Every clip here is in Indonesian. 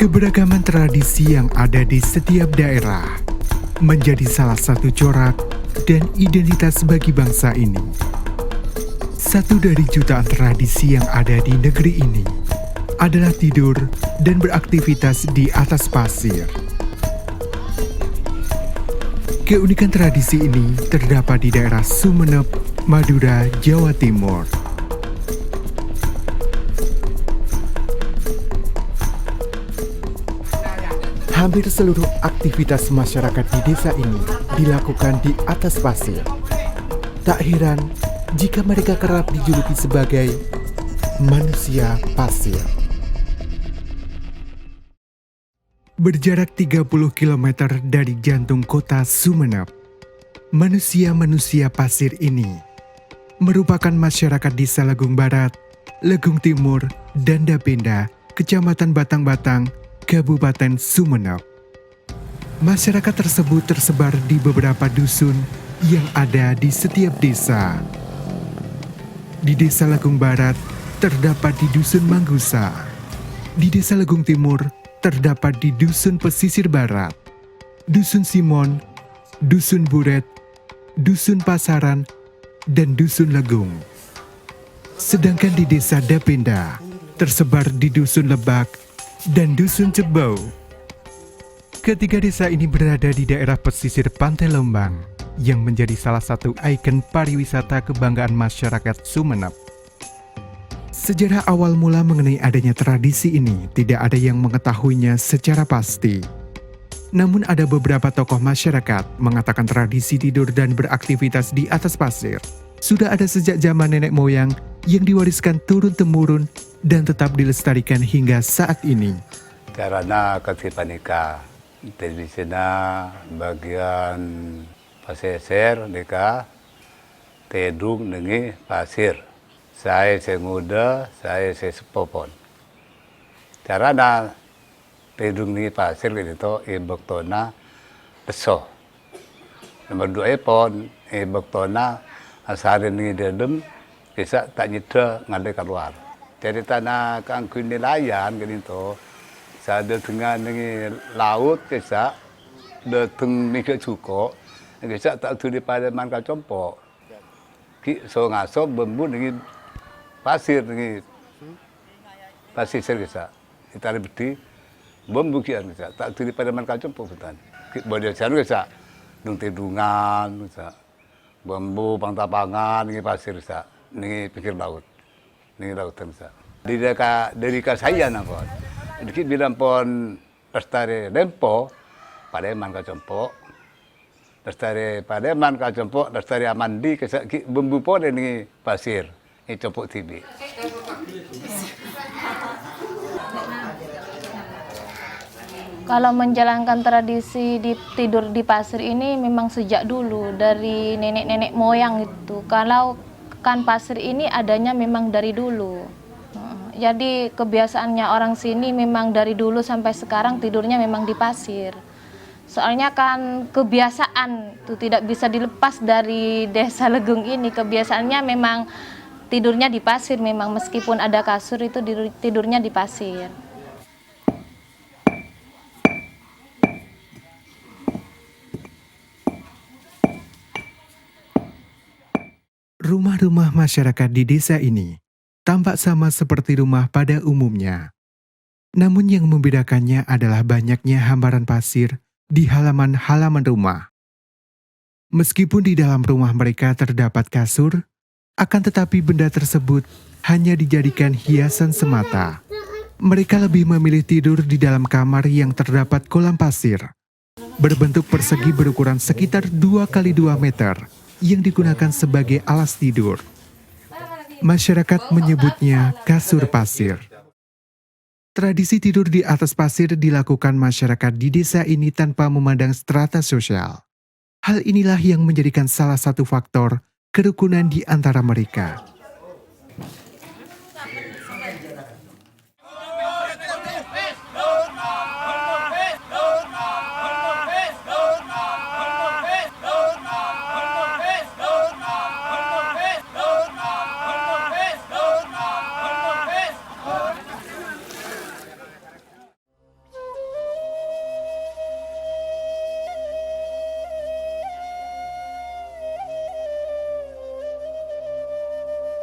Keberagaman tradisi yang ada di setiap daerah menjadi salah satu corak dan identitas bagi bangsa ini. Satu dari jutaan tradisi yang ada di negeri ini adalah tidur dan beraktivitas di atas pasir. Keunikan tradisi ini terdapat di daerah Sumeneb, Madura, Jawa Timur. Hampir seluruh aktivitas masyarakat di desa ini dilakukan di atas pasir. Tak heran jika mereka kerap dijuluki sebagai manusia pasir. Berjarak 30 km dari jantung kota Sumeneb, manusia-manusia pasir ini merupakan masyarakat Desa Legung Barat, Legung Timur, dan Dapindah, Kecamatan Batang-Batang, Kabupaten Sumeneb. Masyarakat tersebut tersebar di beberapa dusun yang ada di setiap desa. Di Desa Legung Barat terdapat di Dusun Manggusa. Di Desa Legung Timur terdapat di Dusun Pesisir Barat, Dusun Simon, Dusun Buret, Dusun Pasaran, dan Dusun Legung. Sedangkan di Desa Dapindah tersebar di Dusun Lebak dan Dusun Cebau. Ketiga desa ini berada di daerah pesisir Pantai Lembang yang menjadi salah satu ikon pariwisata kebanggaan masyarakat Sumeneb. Sejarah awal mula mengenai adanya tradisi ini tidak ada yang mengetahuinya secara pasti. Namun ada beberapa tokoh masyarakat mengatakan tradisi tidur dan beraktivitas di atas pasir sudah ada sejak zaman nenek moyang yang diwariskan turun-temurun dan tetap dilestarikan hingga saat ini. Karena ketipanika, tradisinya bagian pasir nika tedung dengan pasir. Saya muda, saya sepopon. Karena tedung dengan pasir itu ibaktona peso. Nomor dua pon ibaktona asarin dengan dedem bisa tak nyita ngadai keluar. Jadi tanah kangkung nelayan gitu, saya dengan laut kisah, datang mikir cukup, kisah tak tu di pada mangkal compok, so ngaso bambu dengan pasir kisah, kita ada beti bambu kian kisah, tak tu di pada mangkal compok hutan, boleh cari kisah, dung tidungan kisah, bambu pangtapangan dengan pasir kisah, dengan pikir laut. Ini lautan sa. Dari saya nakon. Jadi bilang pon lestari lempo, Pademan kacompo, lestari Pademan kacompo, lestari amandi kesak bumbu pon ini pasir, ini compok tibi. Kalau menjalankan tradisi tidur di pasir ini memang sejak dulu dari nenek-nenek moyang itu. Kalau kan pasir ini adanya memang dari dulu. Jadi kebiasaannya orang sini memang dari dulu sampai sekarang tidurnya memang di pasir. Soalnya kan kebiasaan itu tidak bisa dilepas dari Desa Legung ini. Kebiasaannya memang tidurnya di pasir, memang meskipun ada kasur itu tidurnya di pasir. Rumah-rumah masyarakat di desa ini tampak sama seperti rumah pada umumnya. Namun yang membedakannya adalah banyaknya hamparan pasir di halaman-halaman rumah. Meskipun di dalam rumah mereka terdapat kasur, akan tetapi benda tersebut hanya dijadikan hiasan semata. Mereka lebih memilih tidur di dalam kamar yang terdapat kolam pasir, berbentuk persegi berukuran sekitar 2 x 2 meter, yang digunakan sebagai alas tidur. Masyarakat menyebutnya kasur pasir. Tradisi tidur di atas pasir dilakukan masyarakat di desa ini tanpa memandang strata sosial. Hal inilah yang menjadikan salah satu faktor kerukunan di antara mereka.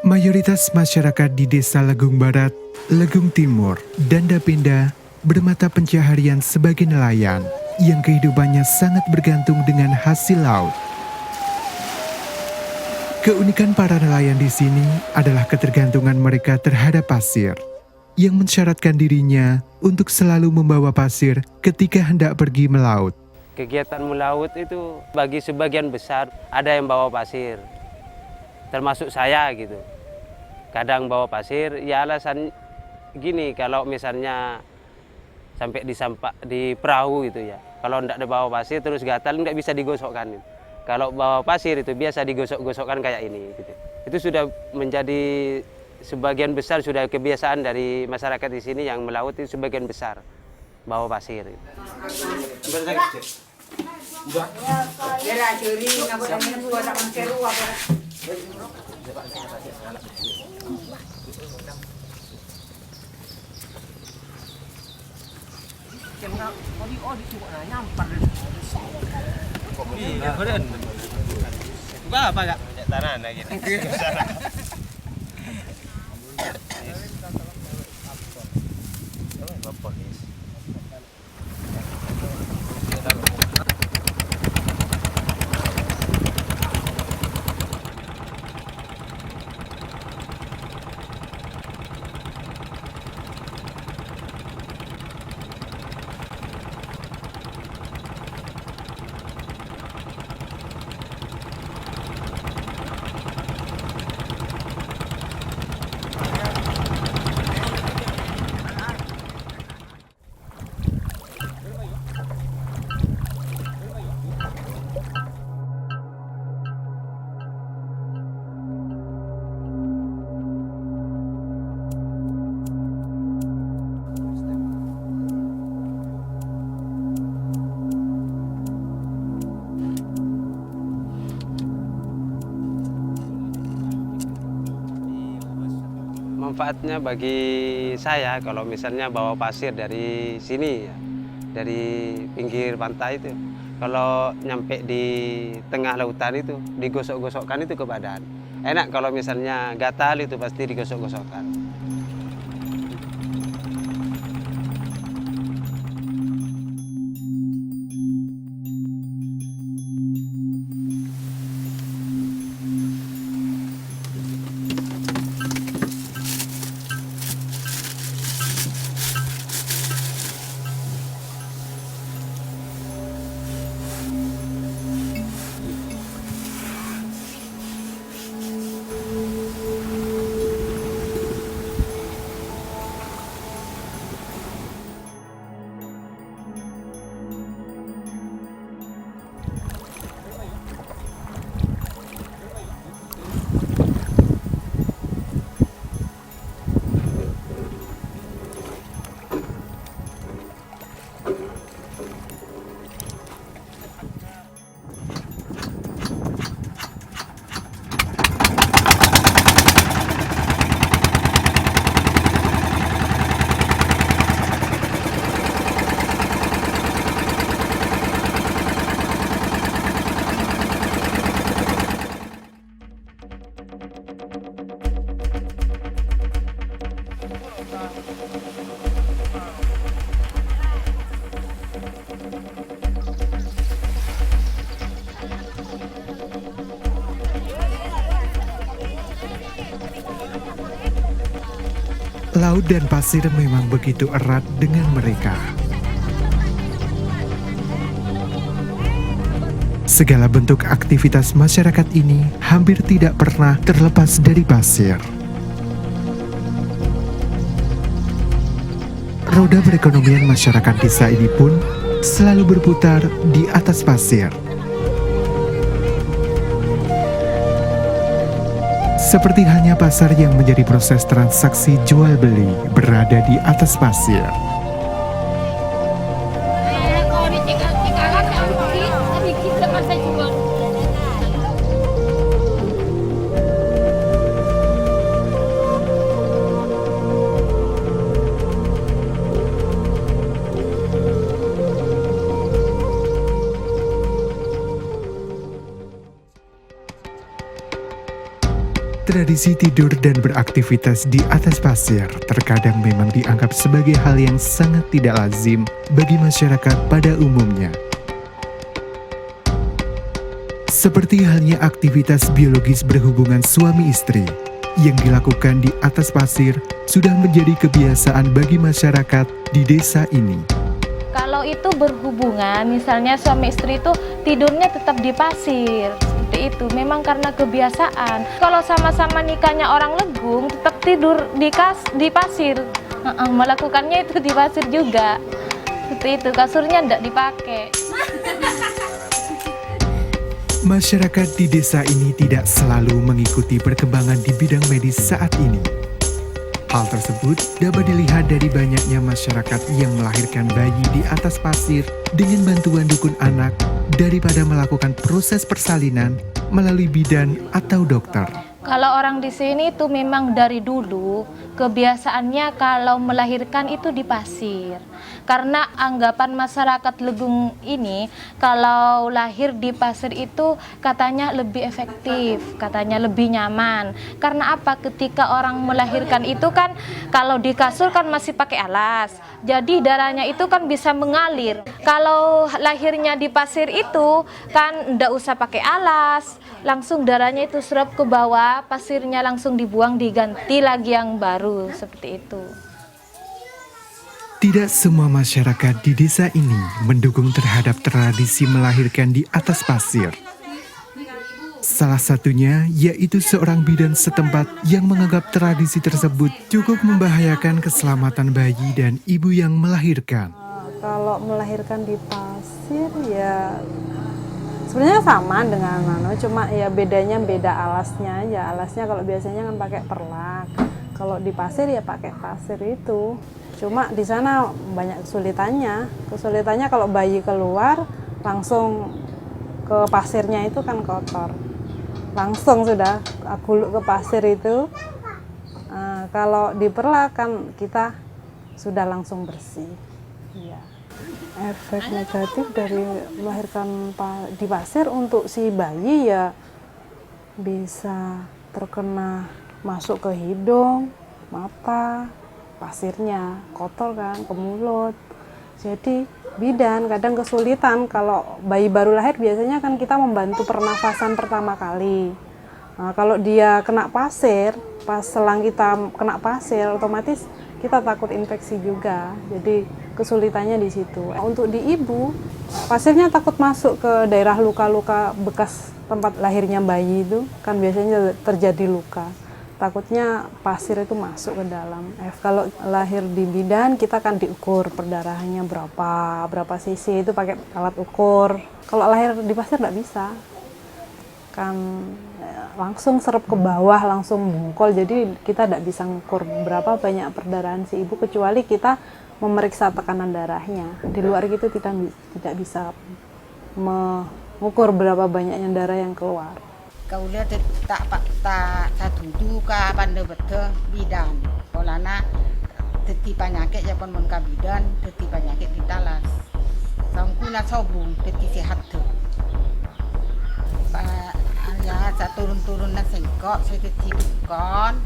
Mayoritas masyarakat di Desa Legung Barat, Legung Timur, dan Dapinda bermata pencaharian sebagai nelayan yang kehidupannya sangat bergantung dengan hasil laut. Keunikan para nelayan di sini adalah ketergantungan mereka terhadap pasir, yang mensyaratkan dirinya untuk selalu membawa pasir ketika hendak pergi melaut. Kegiatan melaut itu bagi sebagian besar ada yang bawa pasir, termasuk saya gitu. Kadang bawa pasir, ya alasan gini, kalau misalnya sampai di perahu gitu ya. Kalau tidak ada bawa pasir terus gatal, nggak bisa digosokkan. Kalau bawa pasir itu biasa digosok-gosokkan kayak ini. Gitu. Itu sudah menjadi sebagian besar, sudah kebiasaan dari masyarakat di sini yang melaut itu sebagian besar bawa pasir. Apa enggak? Tanah lagi. Manfaatnya bagi saya kalau misalnya bawa pasir dari sini ya, dari pinggir pantai itu, kalau nyampe di tengah lautan itu digosok-gosokkan itu ke badan. Enak kalau misalnya gatal itu pasti digosok-gosokkan. Laut dan pasir memang begitu erat dengan mereka. Segala bentuk aktivitas masyarakat ini hampir tidak pernah terlepas dari pasir. Roda perekonomian masyarakat desa ini pun selalu berputar di atas pasir. Seperti halnya pasar yang menjadi proses transaksi jual beli berada di atas pasir. Tradisi tidur dan beraktivitas di atas pasir terkadang memang dianggap sebagai hal yang sangat tidak lazim bagi masyarakat pada umumnya. Seperti halnya aktivitas biologis berhubungan suami istri yang dilakukan di atas pasir sudah menjadi kebiasaan bagi masyarakat di desa ini. Kalau itu berhubungan, misalnya suami istri itu tidurnya tetap di pasir. Seperti itu, memang karena kebiasaan. Kalau sama-sama nikahnya orang Legung, tetap tidur di pasir. Melakukannya itu di pasir juga. Seperti itu, kasurnya tidak dipakai. Masyarakat di desa ini tidak selalu mengikuti perkembangan di bidang medis saat ini. Hal tersebut dapat dilihat dari banyaknya masyarakat yang melahirkan bayi di atas pasir dengan bantuan dukun anak daripada melakukan proses persalinan melalui bidan atau dokter. Kalau orang di sini itu memang dari dulu kebiasaannya kalau melahirkan itu di pasir. Karena anggapan masyarakat Legung ini kalau lahir di pasir itu katanya lebih efektif, katanya lebih nyaman. Karena apa? Ketika orang melahirkan itu kan kalau di kasur kan masih pakai alas. Jadi darahnya itu kan bisa mengalir. Kalau lahirnya di pasir itu kan ndak usah pakai alas, langsung darahnya itu serap ke bawah, pasirnya langsung dibuang, diganti lagi yang baru, seperti itu. Tidak semua masyarakat di desa ini mendukung terhadap tradisi melahirkan di atas pasir. Salah satunya yaitu seorang bidan setempat yang menganggap tradisi tersebut cukup membahayakan keselamatan bayi dan ibu yang melahirkan. Kalau melahirkan di pasir ya sebenarnya sama dengan cuma ya bedanya beda alasnya aja. Alasnya kalau biasanya kan pakai perlak. Kalau di pasir ya pakai pasir itu. Cuma di sana banyak kesulitannya. Kesulitannya kalau bayi keluar langsung ke pasirnya itu kan kotor. Langsung sudah guluk ke pasir itu. Kalau di perlak kan kita sudah langsung bersih. Iya. Efek negatif dari melahirkan di pasir untuk si bayi ya bisa terkena masuk ke hidung, mata, pasirnya kotor kan ke mulut. Jadi bidan kadang kesulitan kalau bayi baru lahir biasanya kan kita membantu pernafasan pertama kali. Nah, kalau dia kena pasir, pas selang kita kena pasir otomatis kita takut infeksi juga. Jadi kesulitannya di situ. Untuk di ibu, pasirnya takut masuk ke daerah luka-luka bekas tempat lahirnya bayi itu, kan biasanya terjadi luka. Takutnya pasir itu masuk ke dalam. Kalau lahir di bidan, kita kan diukur perdarahannya berapa cc itu pakai alat ukur. Kalau lahir di pasir nggak bisa. Kan langsung serap ke bawah, langsung bungkol. Jadi kita tidak bisa ngukur berapa banyak perdarahan si ibu kecuali kita memeriksa tekanan darahnya. Di luar gitu kita tidak bisa mengukur berapa banyaknya darah yang keluar. Kau lihat tak tuju ka pande betul bidan. Polana teti penyakit ya pun ka bidan, teti penyakit ditalas. Sangkuna sobung teti sehat tu. Ya sa turun-turun na sengkok, saya teti kon.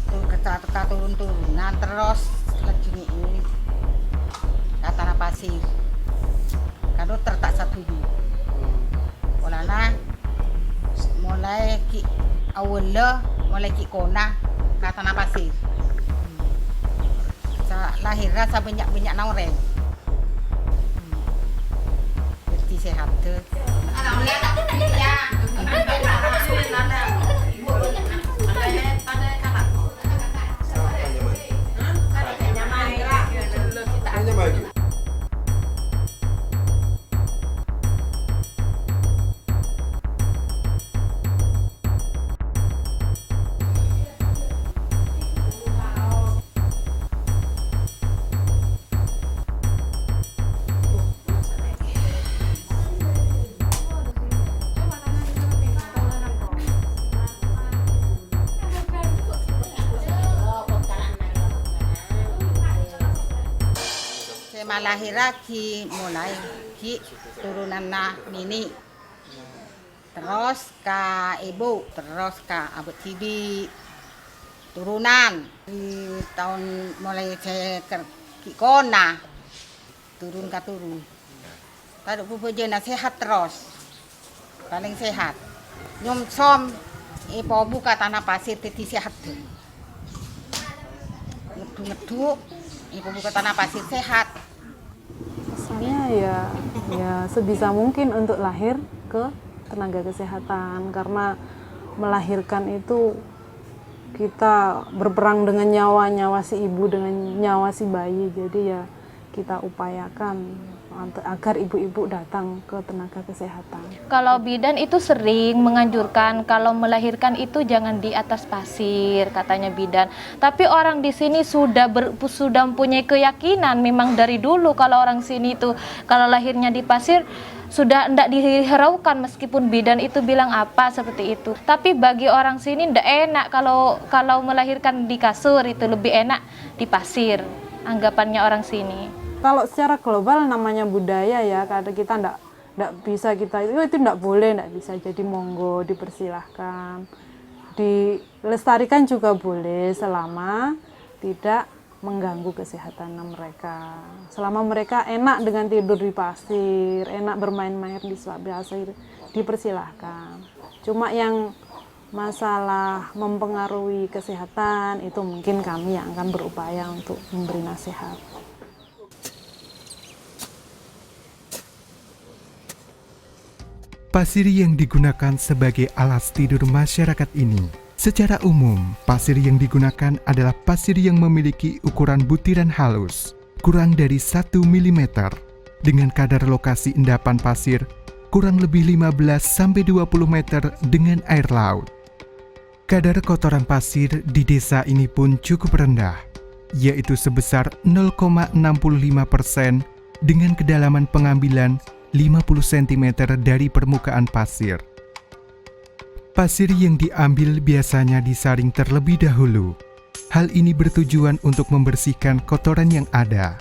Tu kata turun-turunan terus lagi ini tanah pasir. Kalau tertak satu di. Polana mulai ki awal mulai ki kona ke tanah pasir. Lahirnya sa banyak naureng. Jadi sehat tu. Malahira ki mulai ki turunan na mini terus ke ibu, terus ke abut cibi, turunan di tahun mulai saya ke kona turun. Tadi pupujana sehat terus, paling sehat. Nyom som, ipo buka tanah pasir teti sehat tuh. Ngedu, ipo buka tanah pasir sehat. Pesannya ya sebisa mungkin untuk lahir ke tenaga kesehatan, karena melahirkan itu kita berperang dengan nyawa si ibu, dengan nyawa si bayi. Jadi ya kita upayakan agar ibu-ibu datang ke tenaga kesehatan. Kalau bidan itu sering menganjurkan kalau melahirkan itu jangan di atas pasir, katanya bidan. Tapi orang di sini sudah mempunyai keyakinan memang dari dulu kalau orang sini itu kalau lahirnya di pasir sudah tidak dihiraukan, meskipun bidan itu bilang apa seperti itu. Tapi bagi orang sini tidak enak kalau melahirkan di kasur, itu lebih enak di pasir, anggapannya orang sini. Kalau secara global namanya budaya ya, karena kita ndak bisa itu ndak boleh, ndak bisa, jadi monggo dipersilahkan, dilestarikan juga boleh selama tidak mengganggu kesehatan mereka, selama mereka enak dengan tidur di pasir, enak bermain-main di pasir, dipersilahkan. Cuma yang masalah mempengaruhi kesehatan itu mungkin kami yang akan berupaya untuk memberi nasihat. Pasir yang digunakan sebagai alas tidur masyarakat ini, secara umum, pasir yang digunakan adalah pasir yang memiliki ukuran butiran halus, kurang dari 1 mm, dengan kadar lokasi endapan pasir kurang lebih 15-20 meter dengan air laut. Kadar kotoran pasir di desa ini pun cukup rendah, yaitu sebesar 0,65% dengan kedalaman pengambilan 50 cm dari permukaan pasir. Pasir yang diambil biasanya disaring terlebih dahulu. Hal ini bertujuan untuk membersihkan kotoran yang ada,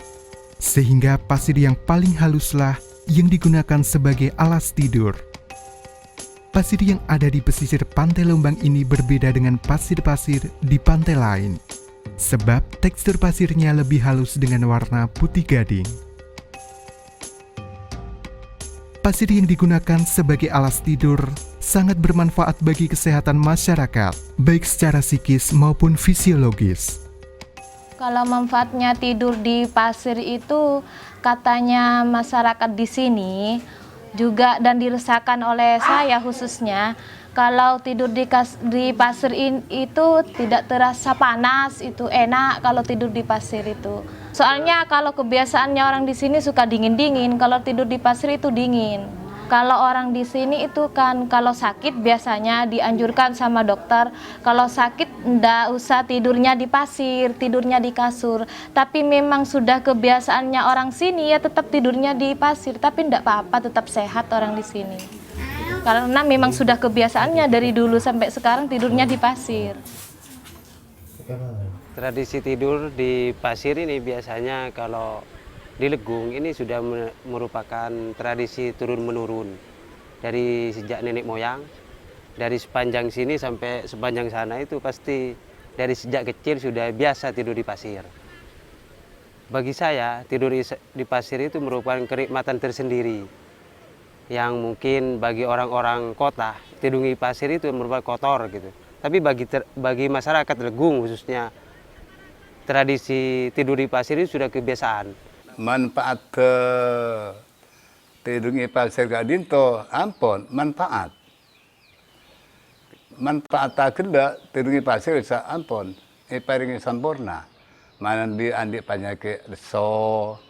sehingga pasir yang paling haluslah yang digunakan sebagai alas tidur. Pasir yang ada di pesisir Pantai Lombang ini berbeda dengan pasir-pasir di pantai lain, sebab tekstur pasirnya lebih halus dengan warna putih gading. Pasir yang digunakan sebagai alas tidur sangat bermanfaat bagi kesehatan masyarakat, baik secara psikis maupun fisiologis. Kalau manfaatnya tidur di pasir itu, katanya masyarakat di sini juga dan dirasakan oleh saya khususnya, kalau tidur di pasir itu tidak terasa panas, itu enak kalau tidur di pasir itu. Soalnya kalau kebiasaannya orang di sini suka dingin-dingin, kalau tidur di pasir itu dingin. Kalau orang di sini itu kan kalau sakit biasanya dianjurkan sama dokter, kalau sakit ndak usah tidurnya di pasir, tidurnya di kasur. Tapi memang sudah kebiasaannya orang sini ya tetap tidurnya di pasir, tapi ndak apa-apa, tetap sehat orang di sini. Karena memang sudah kebiasaannya dari dulu sampai sekarang tidurnya di pasir. Tradisi tidur di pasir ini biasanya kalau di Legung ini sudah merupakan tradisi turun-menurun dari sejak nenek moyang. Dari sepanjang sini sampai sepanjang sana itu pasti dari sejak kecil sudah biasa tidur di pasir. Bagi saya tidur di pasir itu merupakan kenikmatan tersendiri, yang mungkin bagi orang-orang kota tidur di pasir itu merupakan kotor gitu. Tapi bagi masyarakat Legung khususnya, tradisi tidur di pasir itu sudah kebiasaan. Manfaat ke tidur di pasir gading to ampun, manfaat agenda tidur di pasir bisa ampun, paringi sampurna. Mana di andi penyakit leso,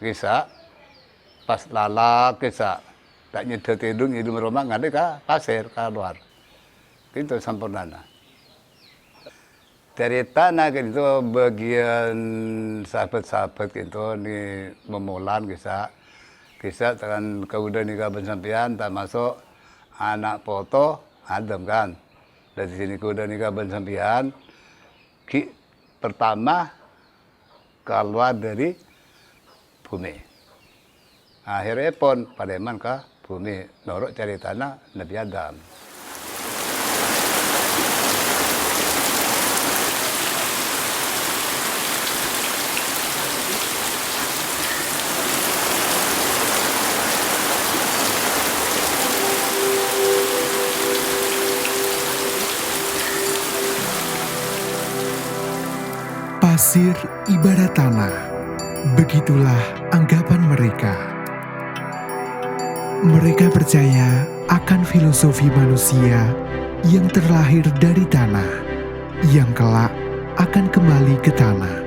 kisah pas lalak kisah tak nyedo tidur rumah ngade ka pasir keluar, itu sampurna. Dari tanah itu bagian sahabat-sahabat itu nih memulan kisah dengan kemudian nikah bersampian termasuk anak foto adem kan dari sini kemudian nikah bersampian pertama keluar dari bumi akhirnya pun pademan ke bumi norok cari tanah Nabi Adam. Pasir ibarat tanah, begitulah anggapan mereka. Mereka percaya akan filosofi manusia yang terlahir dari tanah, yang kelak akan kembali ke tanah.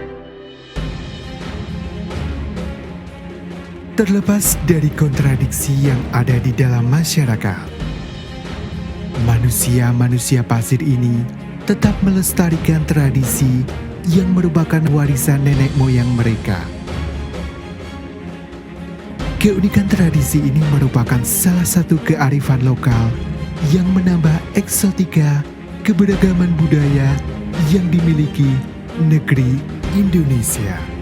Terlepas dari kontradiksi yang ada di dalam masyarakat, manusia-manusia pasir ini tetap melestarikan tradisi yang merupakan warisan nenek moyang mereka. Keunikan tradisi ini merupakan salah satu kearifan lokal yang menambah eksotika keberagaman budaya yang dimiliki negeri Indonesia.